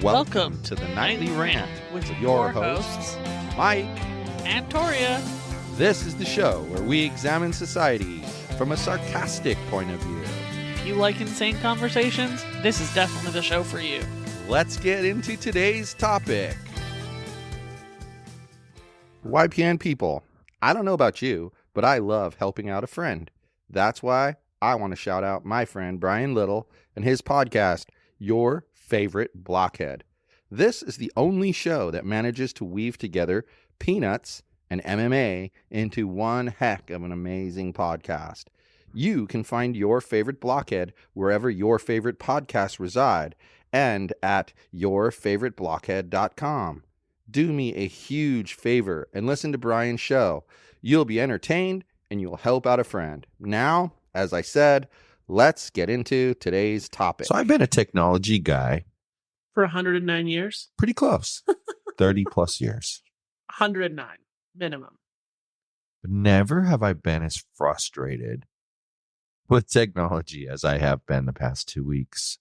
Welcome to the Nightly Rant with your hosts, Mike and Torya. This is the show where we examine society from a sarcastic point of view. If you like insane conversations, this is definitely the show for you. Let's get into today's topic. YPN people, I don't know about you, but I love helping out a friend. That's why I want to shout out my friend Brian Little and his podcast, Your Favorite Blockhead. This is the only show that manages to weave together peanuts and MMA into one heck of an amazing podcast. You can find Your Favorite Blockhead wherever your favorite podcasts reside and at yourfavoriteblockhead.com. Do me a huge favor and listen to Brian's show. You'll be entertained and you'll help out a friend. Now, as I said, let's get into today's topic. So I've been a technology guy. For 109 years? Pretty close. 30 plus years. 109 minimum. But never have I been as frustrated with technology as I have been the past 2 weeks.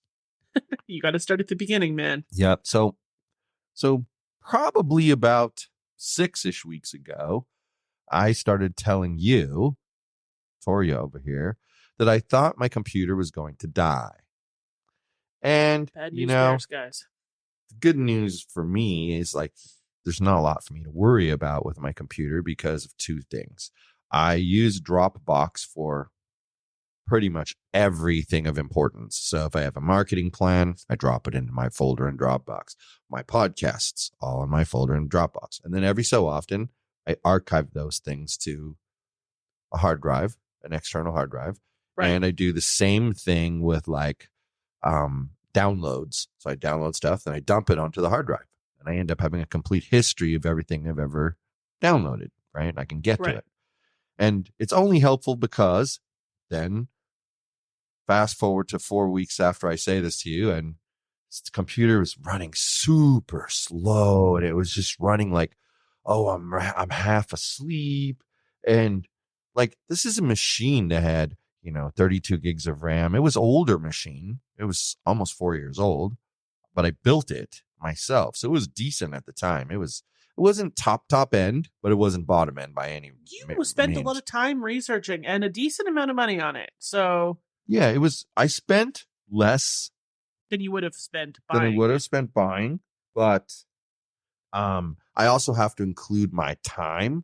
You got to start at the beginning, man. Yep. So probably about 6-ish weeks ago, I started telling you, Torya over here, that I thought my computer was going to die. And, Bad news bears, guys. The good news for me is like, there's not a lot for me to worry about with my computer because of two things. I use Dropbox for pretty much everything of importance. So if I have a marketing plan, I drop it into my folder in Dropbox. My podcasts, all in my folder in Dropbox. And then every so often, I archive those things to a hard drive, an external hard drive. Right. And I do the same thing with like downloads. So I download stuff and I dump it onto the hard drive. And I end up having a complete history of everything I've ever downloaded, right? And I can get to it. And it's only helpful because then fast forward to 4 weeks after I say this to you, and the computer was running super slow. And it was just running like, oh, I'm half asleep. And like, this is a machine that had, 32 gigs of RAM. It was older machine. It was almost 4 years old, but I built it myself. So it was decent at the time. It wasn't top end, but it wasn't bottom end by any means. You spent a lot of time researching and a decent amount of money on it. So yeah, I spent less than you would have spent buying. Than I would have spent buying, but I also have to include my time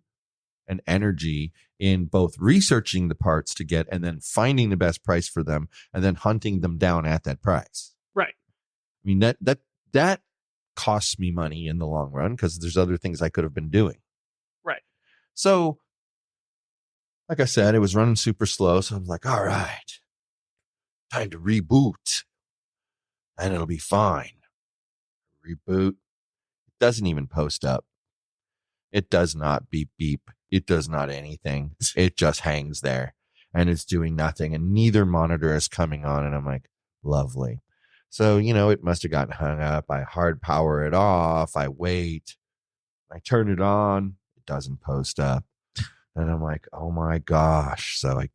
and energy in both researching the parts to get and then finding the best price for them and then hunting them down at that price. Right. I mean, that costs me money in the long run because there's other things I could have been doing. Right. So, like I said, it was running super slow. So I'm like, all right, time to reboot and it'll be fine. Reboot. It doesn't even post up. It does not beep, beep. It does not anything. It just hangs there and it's doing nothing. And neither monitor is coming on. And I'm like, lovely. So, it must have gotten hung up. I hard power it off. I wait. I turn it on. It doesn't post up. And I'm like, oh my gosh. So I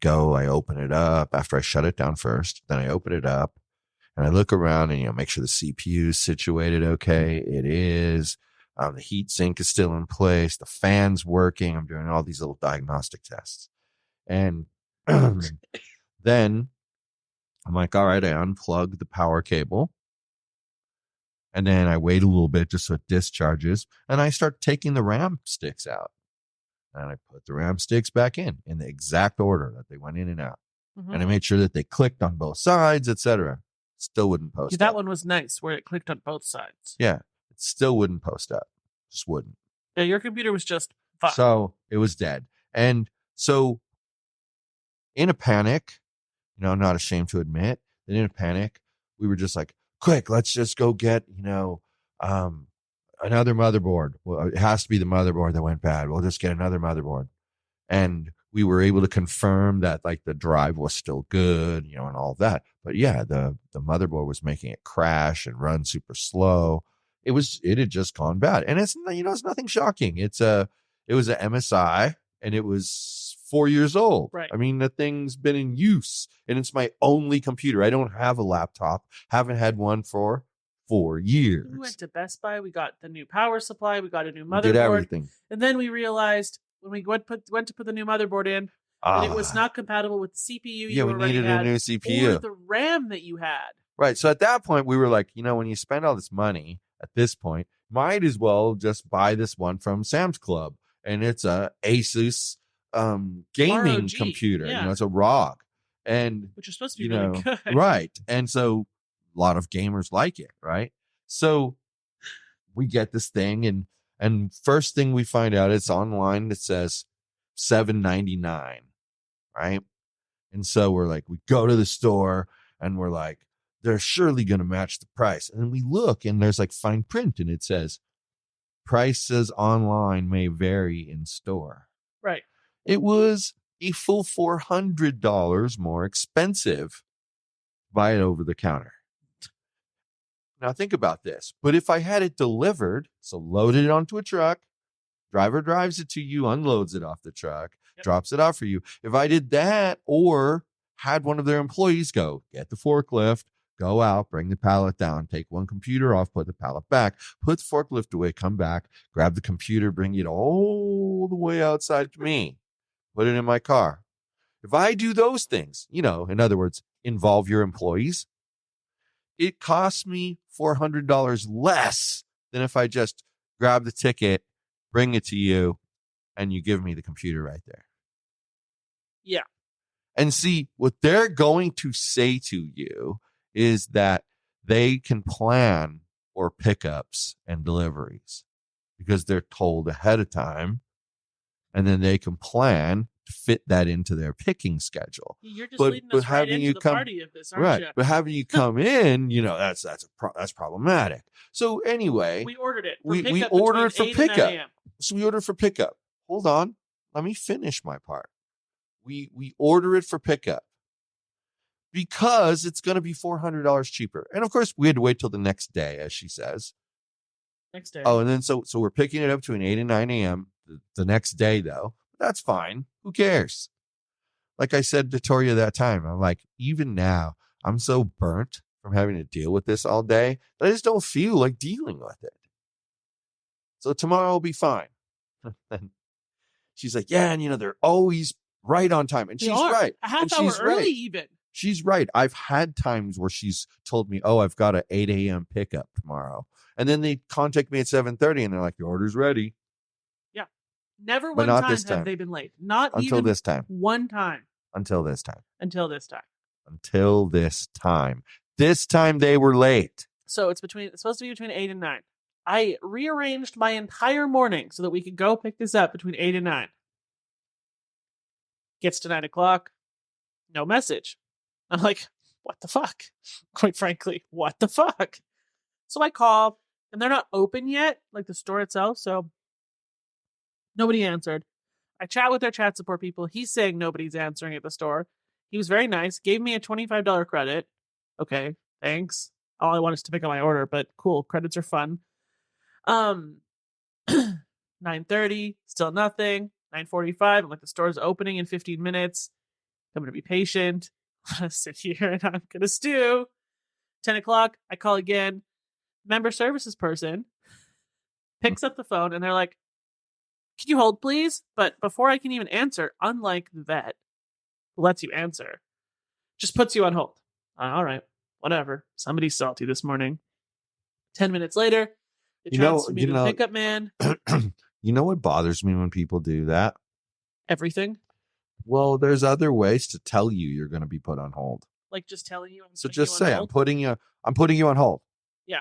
open it up after I shut it down first. Then I open it up and I look around and, make sure the CPU is situated okay. It is. The heat sink is still in place. The fan's working. I'm doing all these little diagnostic tests. And then I'm like, all right, I unplug the power cable. And then I wait a little bit just so it discharges. And I start taking the RAM sticks out. And I put the RAM sticks back in the exact order that they went in and out. Mm-hmm. And I made sure that they clicked on both sides, etc. Still wouldn't post up. That one was nice where it clicked on both sides. Yeah. It still wouldn't post up. Just wouldn't. Yeah, your computer was just fine. So it was dead. And so in a panic, I'm not ashamed to admit that in a panic, we were just like, quick, let's just go get, another motherboard. Well, it has to be the motherboard that went bad. We'll just get another motherboard. And we were able to confirm that like the drive was still good, and all of that. But yeah, the motherboard was making it crash and run super slow. It had just gone bad. And it's nothing shocking. It was an MSI and it was 4 years old. Right. I mean, the thing's been in use and it's my only computer. I don't have a laptop. Haven't had one for 4 years. We went to Best Buy. We got the new power supply. We got a new We did motherboard. everything. And then we realized when we went to put the new motherboard in that it was not compatible with the CPU Yeah, you we already needed had a new CPU. or the RAM that you had. Right. So at that point, we were like, when you spend all this money at this point, might as well just buy this one from Sam's Club. And it's a Asus gaming ROG, computer. yeah. It's a ROG. And, Which is supposed to be really good. right. And so a lot of gamers like it. Right. So we get this thing and first thing we find out, it's online. It says $7.99. Right. And so we're like, we go to the store and we're like, they're surely going to match the price. And then we look and there's like fine print and it says prices online may vary in store. Right. It was a full $400 more expensive. Buy it over the counter. Now think about this. But if I had it delivered, so loaded it onto a truck, driver drives it to you, unloads it off the truck, drops it off for you. If I did that or had one of their employees go get the forklift, go out, bring the pallet down, take one computer off, put the pallet back, put the forklift away, come back, grab the computer, bring it all the way outside to me, put it in my car. If I do those things, in other words, involve your employees, it costs me $400 less than if I just grab the ticket, bring it to you, and you give me the computer right there. Yeah. And see, what they're going to say to you is that they can plan for pickups and deliveries because they're told ahead of time, and then they can plan to fit that into their picking schedule. You're just leading us right into the party of this, aren't you? But having you come in, that's problematic. So anyway, we ordered it. We ordered for pickup. So we ordered for pickup. Hold on, let me finish my part. We order it for pickup because it's going to be $400 cheaper. And of course, we had to wait till the next day, as she says. Next day. Oh, and then so we're picking it up between 8 and 9 a.m. the next day, though. That's fine. Who cares? Like I said to Torya that time, I'm like, even now, I'm so burnt from having to deal with this all day that I just don't feel like dealing with it. So tomorrow will be fine. And she's like, yeah, and they're always right on time. And she's right. A half hour early even. She's right. I've had times where she's told me, oh, I've got an 8 a.m. pickup tomorrow. And then they contact me at 7:30 and they're like, your order's ready. Yeah. Never one time have they been late. Not until even this time. One time. Until this time. Until this time. Until this time. This time they were late. So it's supposed to be between 8 and 9. I rearranged my entire morning so that we could go pick this up between 8 and 9. Gets to 9 o'clock. No message. I'm like, what the fuck? Quite frankly, what the fuck? So I call, and they're not open yet, like the store itself, so nobody answered. I chat with their chat support people. He's saying nobody's answering at the store. He was very nice, gave me a $25 credit. Okay, thanks. All I want is to pick up my order, but cool, credits are fun. 9:30, still nothing. 9:45, I'm like, the store's opening in 15 minutes. I'm going to be patient. I'm going to sit here and I'm going to stew. 10 o'clock, I call again. Member services person picks up the phone and they're like, can you hold, please? But before I can even answer, unlike the vet who lets you answer, just puts you on hold. All right, whatever. Somebody's salty this morning. 10 minutes later, it transfers me to the pickup man. You know what bothers me when people do that? Everything. Well, there's other ways to tell you you're going to be put on hold. Like just telling you. So just say, I'm putting you on hold. Yeah.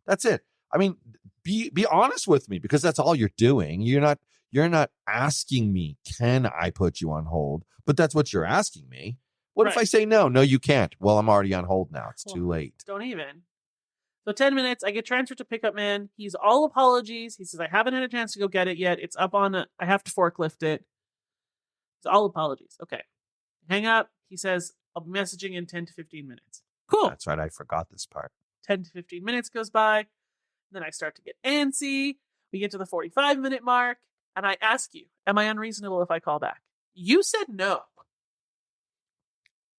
That's it. I mean, be honest with me, because that's all you're doing. You're not asking me, can I put you on hold? But that's what you're asking me. What if I say no, you can't? Well, I'm already on hold now. It's too late. Don't even. So 10 minutes, I get transferred to pickup man. He's all apologies. He says, I haven't had a chance to go get it yet. It's up on I have to forklift it. It's all apologies. Okay. Hang up. He says, I'll be messaging in 10 to 15 minutes. Cool. That's right. I forgot this part. 10 to 15 minutes goes by. Then I start to get antsy. We get to the 45-minute mark. And I ask you, am I unreasonable if I call back? You said no.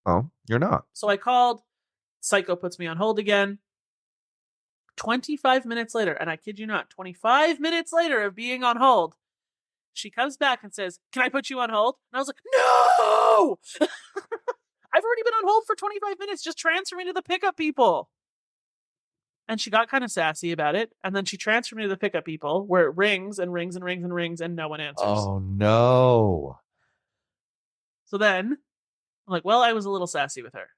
Oh, you're not. So I called. Psycho puts me on hold again. 25 minutes later, and I kid you not, 25 minutes later of being on hold, she comes back and says, "Can I put you on hold?" And I was like, "No! I've already been on hold for 25 minutes. Just transfer me to the pickup people." And she got kind of sassy about it. And then she transferred me to the pickup people where it rings and rings and rings and rings and no one answers. Oh, no. So then I'm like, well, I was a little sassy with her.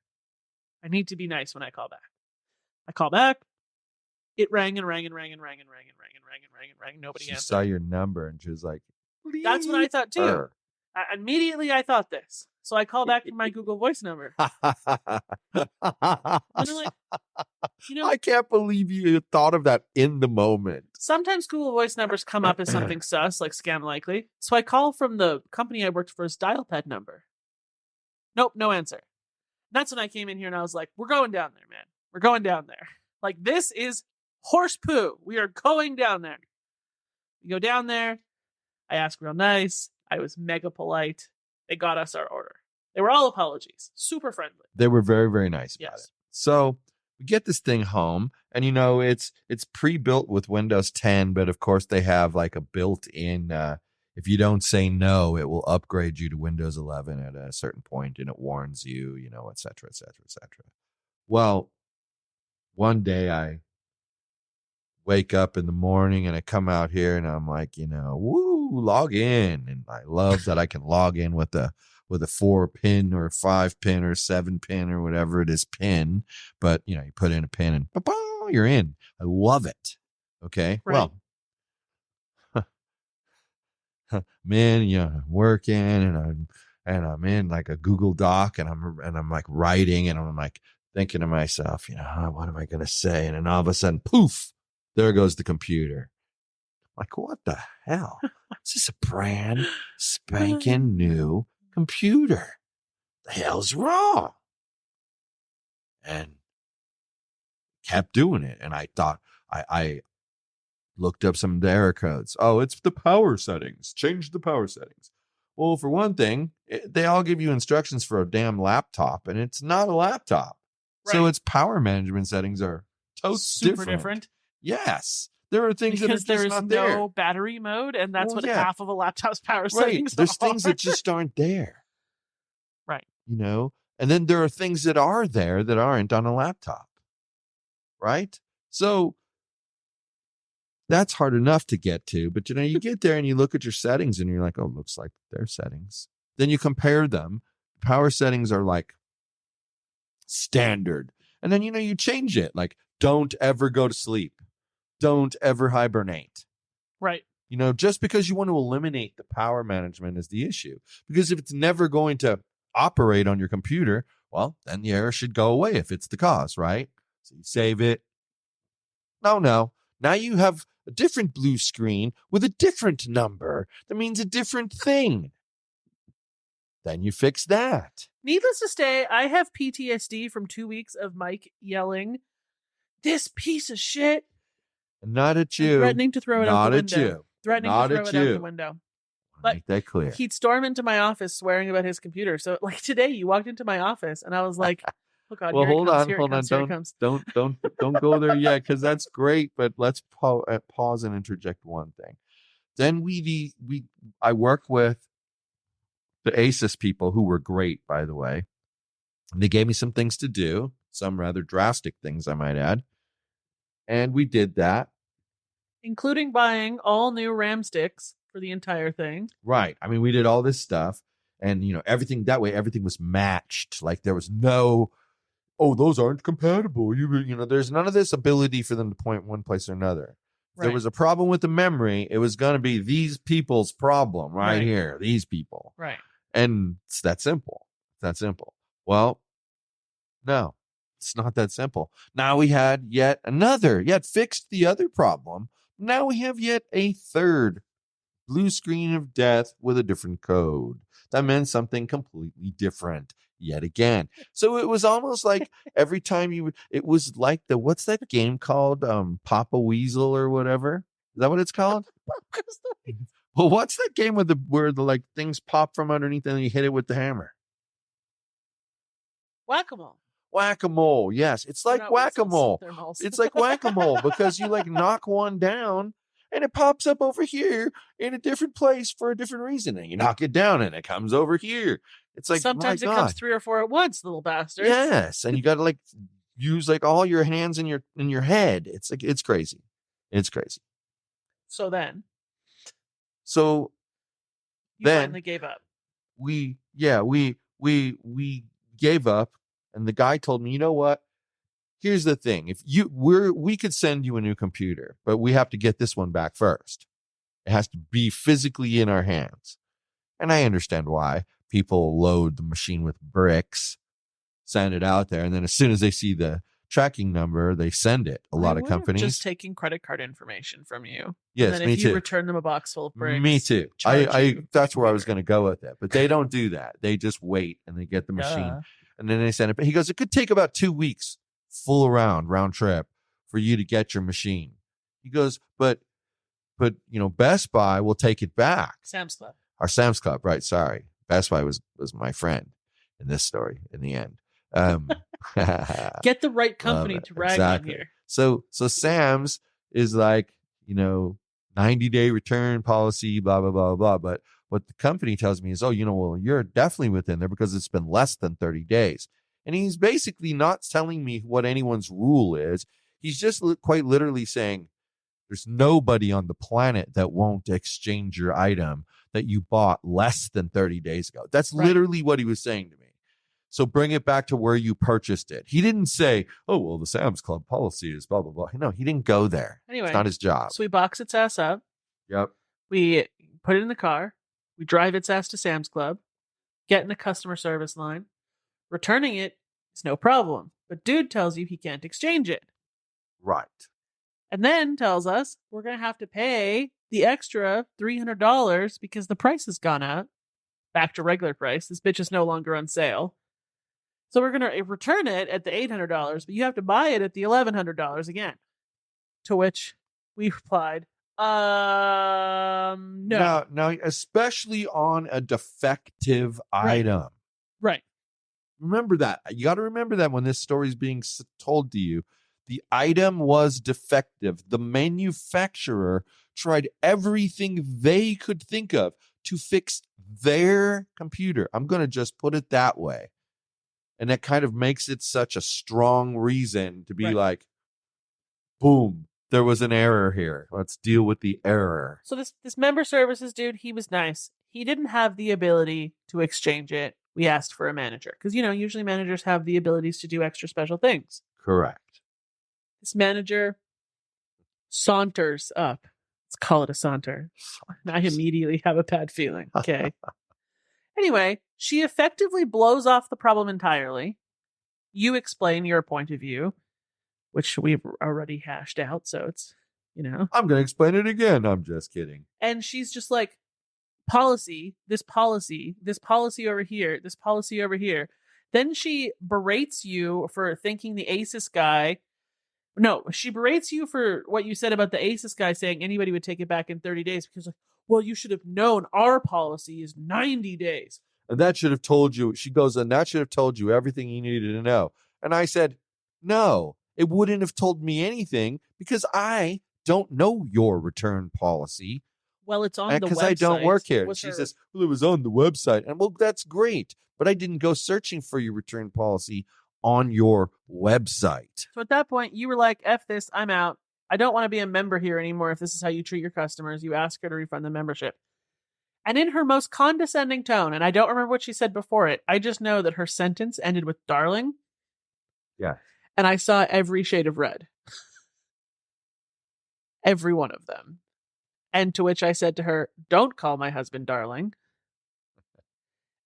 I need to be nice when I call back. I call back. It rang and rang and rang and rang and rang and rang and rang and rang and rang. Nobody She answered. saw your number and she was like, that's what I thought too. her. Immediately I thought this. So I call back from my Google Voice number. And I'm like, I can't believe you thought of that in the moment. Sometimes Google Voice numbers come up as something sus, like scam likely. So I call from the company I worked for's dial pad number. Nope, no answer. That's when I came in here and I was like, we're going down there, man. We're going down there. Like, this is horse poo. We are going down there. We go down there. I ask real nice. I was mega polite. They got us our order. They were all apologies. Super friendly. They were very, very nice about it. So we get this thing home, and it's pre-built with Windows 10, but of course they have like a built-in, if you don't say no, it will upgrade you to Windows 11 at a certain point, and it warns you, et cetera, et cetera, et cetera. Well, one day I wake up in the morning and I come out here and I'm like, woo, log in. And I love that I can log in with a 4-pin or 5-pin or 7-pin or whatever it is pin. But, you put in a pin and you're in. I love it. Okay. Right. Well, man, I'm working and I'm in like a Google Doc and I'm like writing and I'm like thinking to myself, what am I going to say? And then all of a sudden, poof, there goes the computer. Like, what the hell? Is this a brand spanking new computer? The hell's wrong? And kept doing it. And I thought, I looked up some error codes. Oh, it's the power settings. Change the power settings. Well, for one thing, they all give you instructions for a damn laptop, and it's not a laptop. Right. So its power management settings are totally super different. Yes. There are things because that are just not there. There is no battery mode, and that's half of a laptop's power settings There's are. Things that just aren't there. Right. And then there are things that are there that aren't on a laptop. Right? So that's hard enough to get to, but you get there and you look at your settings and you're like, oh, looks like their settings. Then you compare them. Power settings are like standard. And then, you change it. Like, don't ever go to sleep. Don't ever hibernate. Right. Just because you want to eliminate the power management is the issue. Because if it's never going to operate on your computer, well, then the error should go away if it's the cause, right? So you save it. No. Now you have a different blue screen with a different number. That means a different thing. Then you fix that. Needless to say, I have PTSD from 2 weeks of Mike yelling, "This piece of shit." Not at you. Threatening to throw it out the window. Not at you. Threatening to throw it out the window. But make that clear. He'd storm into my office swearing about his computer. So, like today, you walked into my office, and I was like, "Oh God, well, here hold it comes, on, here hold it comes, on. here it comes." Don't go there yet, because that's great. But let's pause and interject one thing. Then I work with the ASUS people who were great, by the way. And they gave me some things to do, some rather drastic things, I might add. And we did that. Including buying all new RAM sticks for the entire thing. Right. I mean, we did all this stuff, and everything that way, everything was matched. Like there was no, oh, those aren't compatible. There's none of this ability for them to point one place or another. If there was a problem with the memory, it was going to be these people's problem right here. These people. Right. And it's that simple. Well, no, it's not that simple. Now we had yet fixed the other problem. Now we have yet a third blue screen of death with a different code. That meant something completely different yet again. So it was almost like every time it was like what's that game called? Papa Weasel or whatever? Is that what it's called? Well, what's that game where the like things pop from underneath and you hit it with the hammer? Whack-a-mole. Whack-a-mole. Yes, it's They're like not whistles, whack-a-mole. they're moles. It's like whack-a-mole because you like knock one down and it pops up over here in a different place for a different reason. And you knock it down and it comes over here. It's like, sometimes my it God. comes 3 or 4 at once, little bastards. Yes, and you got to like use like all your hands in your head. It's like it's crazy. It's crazy. So then So you then finally gave up. we gave up, and the guy told me, you know what? Here's the thing: if we could send you a new computer, but we have to get this one back first. It has to be physically in our hands, and I understand why people load the machine with bricks, send it out there, and then as soon as they see the tracking number, they send it. A lot of companies just taking credit card information from you. Yes, and then me if you too. return them a box full of bricks, Me too. charge I you that's for where I was computer. going to go with it, but they don't do that. They just wait and they get the machine Duh. and then they send it. But he goes, it could take about 2 weeks full round trip for you to get your machine. He goes, but Best Buy will take it back. Sam's Club. Our Sam's Club, right? Sorry, Best Buy was my friend in this story. In the end, Get the right company to rag on here. So Sam's is like 90-day return policy, blah blah blah blah. But what the company tells me is, well, you're definitely within there because it's been less than 30 days. And he's basically not telling me what anyone's rule is. He's just quite literally saying there's nobody on the planet that won't exchange your item that you bought less than 30 days ago. That's right. Literally what he was saying to me. So bring it back to where you purchased it. He didn't say, oh, well, the Sam's Club policy is blah, blah, blah. No, he didn't go there. Anyway. It's not his job. So we box its ass up. Yep. We put it in the car. We drive its ass to Sam's Club. Get in the customer service line. Returning it is no problem. But dude tells you he can't exchange it. Right. And then tells us we're going to have to pay the extra $300 because the price has gone up. Back to regular price. This bitch is no longer on sale. So we're going to return it at the $800, but you have to buy it at the $1,100 again. To which we replied, no. Now, especially on a defective item. Right. Remember that. You got to remember that when this story is being told to you. The item was defective. The manufacturer tried everything they could think of to fix their computer. I'm going to just put it that way. And that kind of makes it such a strong reason to be right. like, boom, there was an error here. Let's deal with the error. So this member services dude, he was nice. He didn't have the ability to exchange it. We asked for a manager because, usually managers have the abilities to do extra special things. Correct. This manager saunters up. Let's call it a saunter. I immediately have a bad feeling. Okay. Anyway, she effectively blows off the problem entirely. You explain your point of view, which we've already hashed out. So it's, I'm going to explain it again. I'm just kidding. And she's just like, policy over here, this policy over here. Then she berates you for thinking the ASUS guy. No, she berates you for what you said about the ASUS guy saying anybody would take it back in 30 days because, well, you should have known our policy is 90 days. And that should have told you, she goes, and that should have told you everything you needed to know. And I said, no, it wouldn't have told me anything because I don't know your return policy. Well, it's on the website. Because I don't work here. And she says, well, it was on the website. And well, that's great. But I didn't go searching for your return policy on your website. So at that point, you were like, F this, I'm out. I don't want to be a member here anymore if this is how you treat your customers. You ask her to refund the membership. And in her most condescending tone, and I don't remember what she said before it, I just know that her sentence ended with darling. Yeah. And I saw every shade of red. Every one of them. And to which I said to her, don't call my husband darling.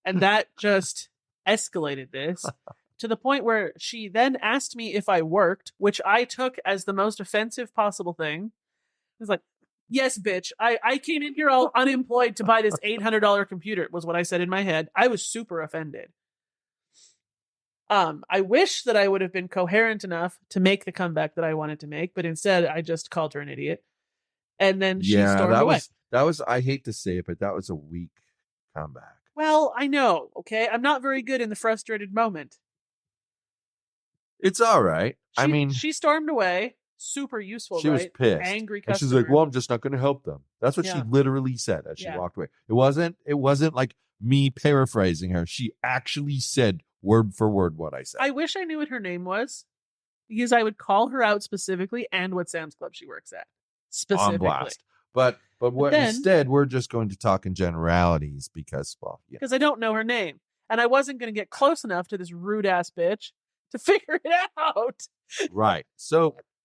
And that just escalated this to the point where she then asked me if I worked, which I took as the most offensive possible thing. I was like, yes, bitch. I came in here all unemployed to buy this $800 computer, was what I said in my head. I was super offended. I wish that I would have been coherent enough to make the comeback that I wanted to make, but instead I just called her an idiot. And then she stormed away. That was, I hate to say it, but that was a weak comeback. Well, I know, okay? I'm not very good in the frustrated moment. It's all right. She stormed away. Super useful, she right? was pissed. Angry And customer. she's like, well, I'm just not going to help them. That's what she Yeah. literally said as she Yeah. walked away. It wasn't like me paraphrasing her. She actually said word for word what I said. I wish I knew what her name was, because I would call her out specifically and what Sam's Club she works at. Specifically. On blast. But instead, we're just going to talk in generalities because, well, yeah. Because I don't know her name. And I wasn't going to get close enough to this rude ass bitch to figure it out. Right.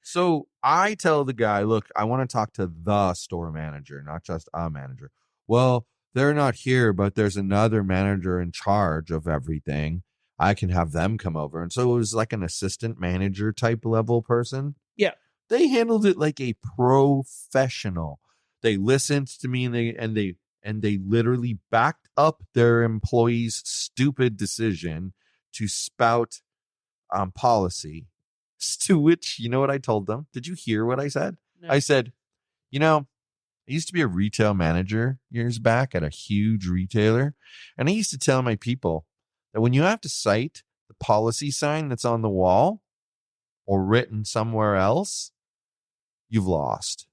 So I tell the guy, look, I want to talk to the store manager, not just a manager. Well, they're not here, but there's another manager in charge of everything. I can have them come over. And so it was like an assistant manager type level person. Yeah. They handled it like a professional. They listened to me and they literally backed up their employees' stupid decision to spout policy. To which, you know what I told them? Did you hear what I said? No. I said, I used to be a retail manager years back at a huge retailer. And I used to tell my people that when you have to cite the policy sign that's on the wall or written somewhere else, you've lost.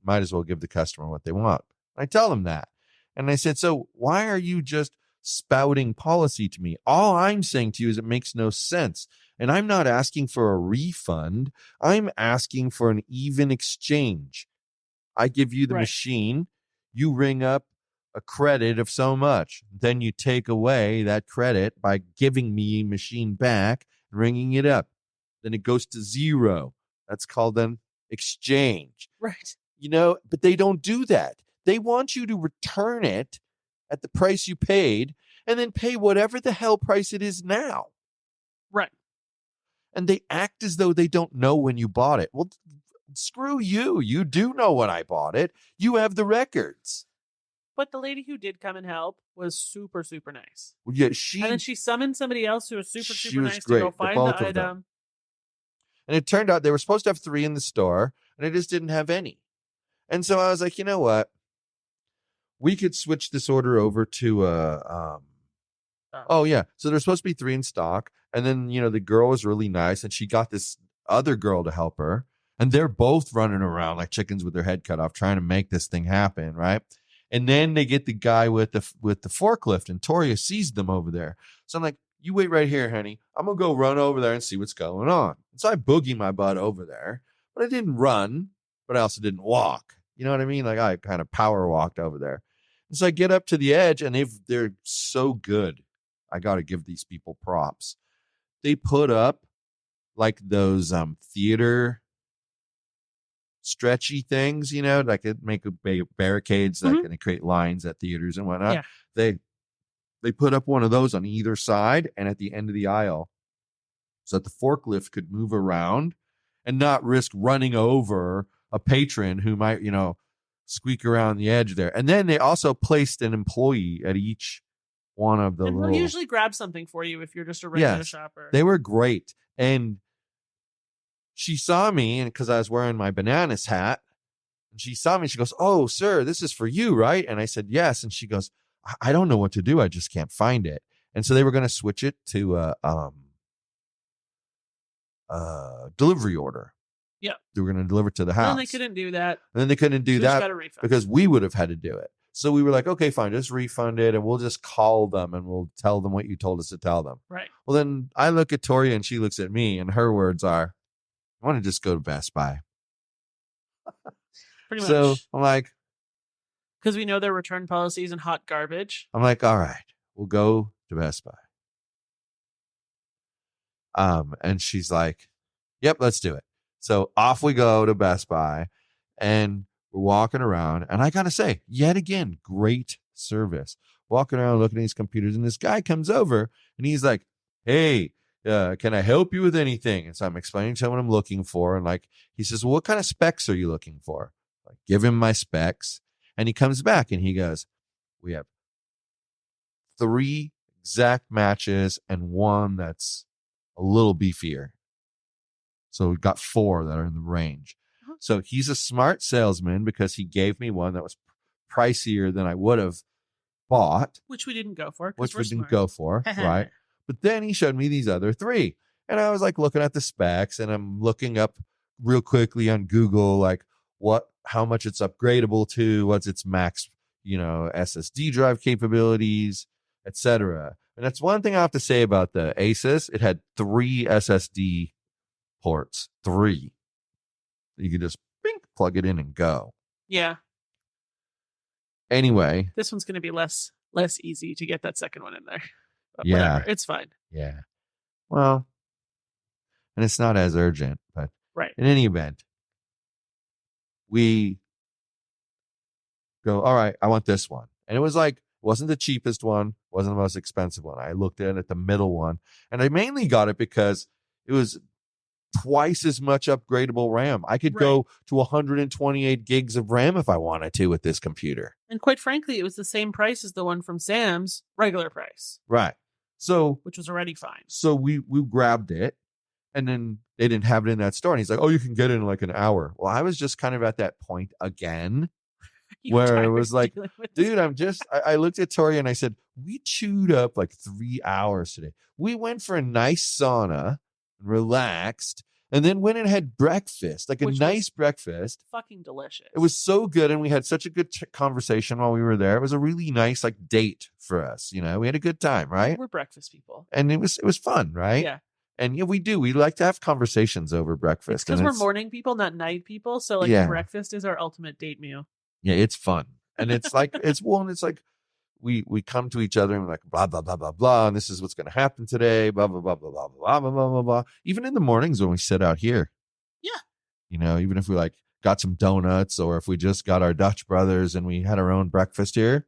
Might as well give the customer what they want. I tell them that. And I said, so why are you just spouting policy to me? All I'm saying to you is it makes no sense. And I'm not asking for a refund. I'm asking for an even exchange. I give you the machine. You ring up a credit of so much. Then you take away that credit by giving me a machine back and ringing it up. Then it goes to zero. That's called an exchange. Right. But they don't do that. They want you to return it at the price you paid and then pay whatever the hell price it is now. Right. And they act as though they don't know when you bought it. Well, screw you. You do know when I bought it. You have the records. But the lady who did come and help was super, super nice. Well, yeah, and then she summoned somebody else who was super, she super was nice great, to go find both the of them. item. And it turned out they were supposed to have 3 in the store, and I just didn't have any. And so I was like, you know what? We could switch this order over to oh yeah. So there's supposed to be 3 in stock. And then, the girl was really nice and she got this other girl to help her. And they're both running around like chickens with their head cut off, trying to make this thing happen. Right. And then they get the guy with the forklift, and Torya sees them over there. So I'm like, you wait right here, honey. I'm going to go run over there and see what's going on. And so I boogie my butt over there, but I didn't run, but I also didn't walk. You know what I mean? Like I kind of power walked over there. And so I get up to the edge and they're so good. I got to give these people props. They put up like those that stretchy things, like it make barricades that can create lines at theaters and whatnot. Yeah. They put up one of those on either side and at the end of the aisle so that the forklift could move around and not risk running over a patron who might, squeak around the edge there. And then they also placed an employee at each one of the and they'll usually grab something for you if you're just a regular shopper. They were great. And she saw me, and because I was wearing my bananas hat, and she saw me, she goes, "Oh, sir, this is for you, right?" And I said, "Yes." And she goes, "I don't know what to do. I just can't find it." And so they were going to switch it to delivery order. Yeah. They were going to deliver it to the house. And then they couldn't do that. And then they couldn't do that because we would have had to do it. So we were like, okay, fine, just refund it, and we'll just call them and we'll tell them what you told us to tell them. Right. Well, then I look at Torya and she looks at me, and her words are, "I want to just go to Best Buy." Pretty much. So I'm like, because we know their return policies and hot garbage. I'm like, all right, we'll go to Best Buy. And she's like, "Yep, let's do it." So off we go to Best Buy, and we're walking around, and I gotta say, yet again, great service. Walking around looking at these computers, and this guy comes over, and he's like, "Hey, can I help you with anything?" And so I'm explaining to him what I'm looking for, and like he says, "Well, what kind of specs are you looking for?" I give him my specs, and he comes back and he goes, "We have 3 exact matches and 1 that's a little beefier." So we got 4 that are in the range. So he's a smart salesman because he gave me one that was pricier than I would have bought. Which we didn't go for. Right. But then he showed me these other 3. And I was like looking at the specs, and I'm looking up real quickly on Google, like how much it's upgradable to, what's its max, SSD drive capabilities, etc. And that's one thing I have to say about the Asus. It had 3 SSD ports, 3. You could just plug it in and go. Yeah. Anyway. This one's going to be less easy to get that second one in there. But Yeah. whatever. It's fine. Yeah. Well, and it's not as urgent, but right. In any event, we go, all right, I want this one. And it was like, wasn't the cheapest one, wasn't the most expensive one. I looked at the middle one, and I mainly got it because it was twice as much upgradable RAM. I could go to 128 gigs of RAM if I wanted to with this computer. And quite frankly, it was the same price as the one from Sam's, regular price. Right. So, which was already fine. So we grabbed it, and then they didn't have it in that store. And he's like, oh, you can get it in like an hour. Well, I was just kind of at that point again where it was like, dude, I looked at Torya and I said, we chewed up like 3 hours today. We went for a nice sauna, relaxed, and then went and had breakfast, like a nice breakfast. Fucking delicious. It was so good. And we had such a good conversation while we were there. It was a really nice like date for us. We had a good time, right? We're breakfast people. And it was fun, right? Yeah. And yeah, we do. We like to have conversations over breakfast. Because we're morning people, not night people. So breakfast is our ultimate date meal. Yeah, it's fun. And it's like, it's like we come to each other and we're like, blah, blah, blah, blah, blah. And this is what's going to happen today. Blah, blah, blah, blah, blah, blah, blah, blah, blah, blah. Even in the mornings when we sit out here. Yeah. Even if we like got some donuts, or if we just got our Dutch brothers and we had our own breakfast here,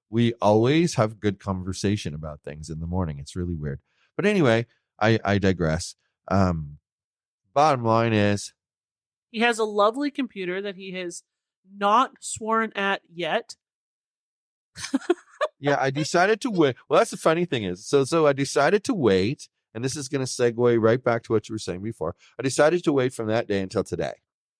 we always have good conversation about things in the morning. It's really weird. But anyway, I digress. Bottom line is, he has a lovely computer that he has not sworn at yet. Yeah, I decided to wait. Well, that's the funny thing is, so I decided to wait, and this is going to segue right back to what you were saying before. I decided to wait from that day until today.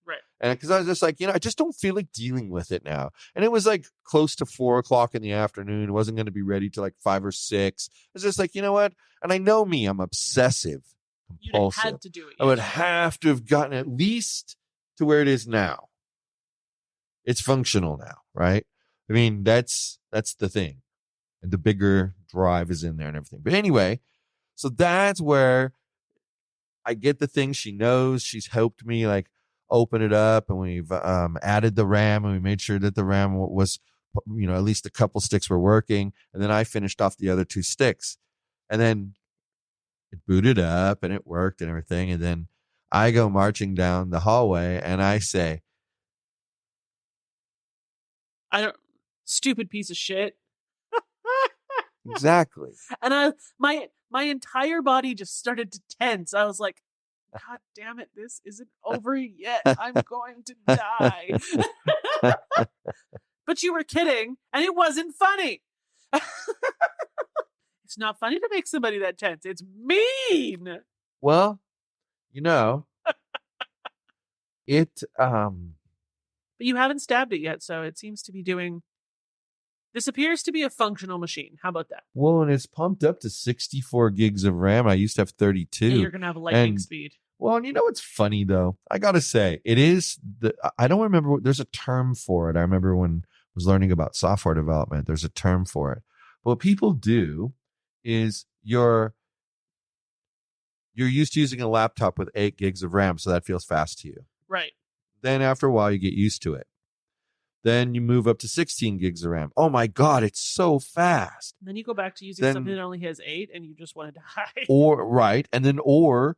Right. And because I was just like, I just don't feel like dealing with it now. And it was like close to 4:00 in the afternoon. It wasn't going to be ready till like 5 or 6. I was just like, you know what? And I know me, I'm obsessive, compulsive. You'd had to do it. I would have to have gotten at least to where it is now. It's functional now, right? I mean, that's the thing. And the bigger drive is in there and everything. But anyway, so that's where I get the thing. She knows. She's helped me like open it up, and we've added the RAM, and we made sure that the RAM was, at least a couple sticks were working. And then I finished off the other 2 sticks, and then it booted up and it worked and everything. And then I go marching down the hallway and I say, stupid piece of shit. Exactly. And my entire body just started to tense. I was like, God damn it, this isn't over yet. I'm going to die. But you were kidding, and it wasn't funny. It's not funny to make somebody that tense. It's mean. Well, it But you haven't stabbed it yet, so it seems to be doing. This appears to be a functional machine. How about that? Well, and it's pumped up to 64 gigs of RAM. I used to have 32. And you're going to have a lightning speed. Well, and what's funny, though? I got to say, it is I don't remember. There's a term for it. I remember when I was learning about software development, there's a term for it. But what people do is you're used to using a laptop with 8 gigs of RAM, so that feels fast to you. Right. Then after a while, you get used to it. Then you move up to 16 gigs of RAM. Oh my God, it's so fast. And then you go back to using something that only has 8 and you just want to die. Or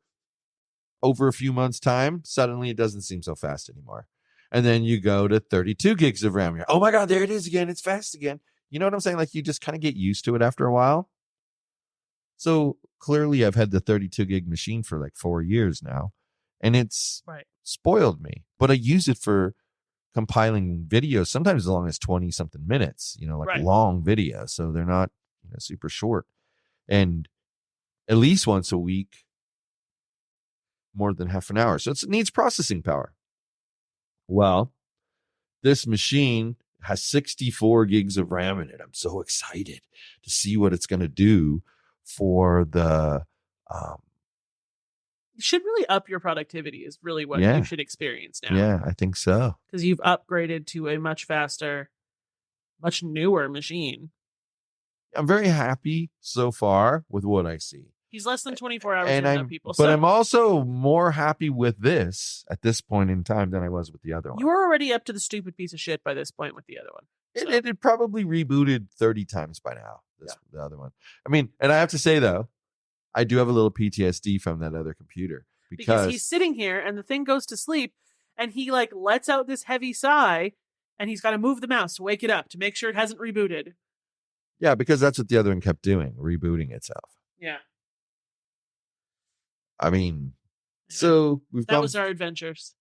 over a few months' time, suddenly it doesn't seem so fast anymore. And then you go to 32 gigs of RAM. You're, oh my God, there it is again. It's fast again. You know what I'm saying? Like you just kind of get used to it after a while. So clearly I've had the 32 gig machine for like 4 years now, and it's spoiled me. But I use it for compiling videos, sometimes as long as 20 something minutes, long videos. So they're not super short. And at least once a week, more than half an hour. So it needs processing power. Well, this machine has 64 gigs of RAM in it. I'm so excited to see what it's going to do for the You should really up your productivity is really what Yeah. you should experience now. Yeah, I think so. Because you've upgraded to a much faster, much newer machine. I'm very happy so far with what I see. He's less than 24 hours And in, though, people. But I'm also more happy with this at this point in time than I was with the other one. You were already up to the stupid piece of shit by this point with the other one. So. It had probably rebooted 30 times by now, the other one. I mean, and I have to say, though, I do have a little PTSD from that other computer. Because he's sitting here and the thing goes to sleep and he like lets out this heavy sigh and he's got to move the mouse to wake it up to make sure it hasn't rebooted. Yeah, because that's what the other one kept doing, rebooting itself. Yeah. I mean, so that was our adventures.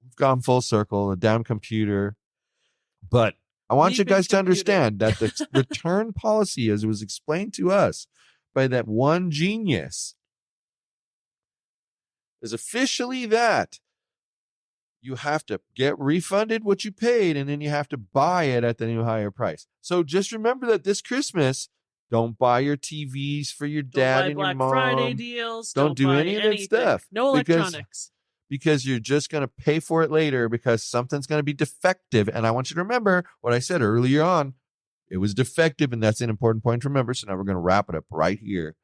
We've gone full circle, a down computer. But I want you guys to understand that the return policy, as it was explained to us by that one genius, is officially that you have to get refunded what you paid and then you have to buy it at the new higher price. So just remember that this Christmas, don't buy your TVs for your dad and your mom. Don't buy Black Friday deals. Don't do any of that stuff. No electronics. Because you're just going to pay for it later because something's going to be defective. And I want you to remember what I said earlier on. It was defective, and that's an important point to remember. So now we're going to wrap it up right here.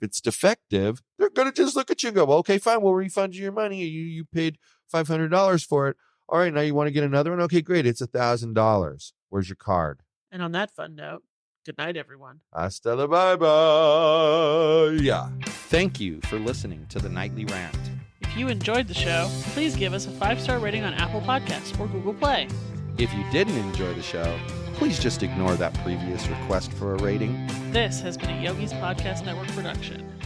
If it's defective, they're going to just look at you and go, well, okay, fine, we'll refund you your money. You paid $500 for it. All right, now you want to get another one? Okay, great. It's $1,000. Where's your card? And on that fun note, good night, everyone. Hasta la bye-bye. Yeah. Thank you for listening to the Nightly Rant. If you enjoyed the show, please give us a 5-star rating on Apple Podcasts or Google Play. If you didn't enjoy the show, please just ignore that previous request for a rating. This has been a Yogi's Podcast Network production.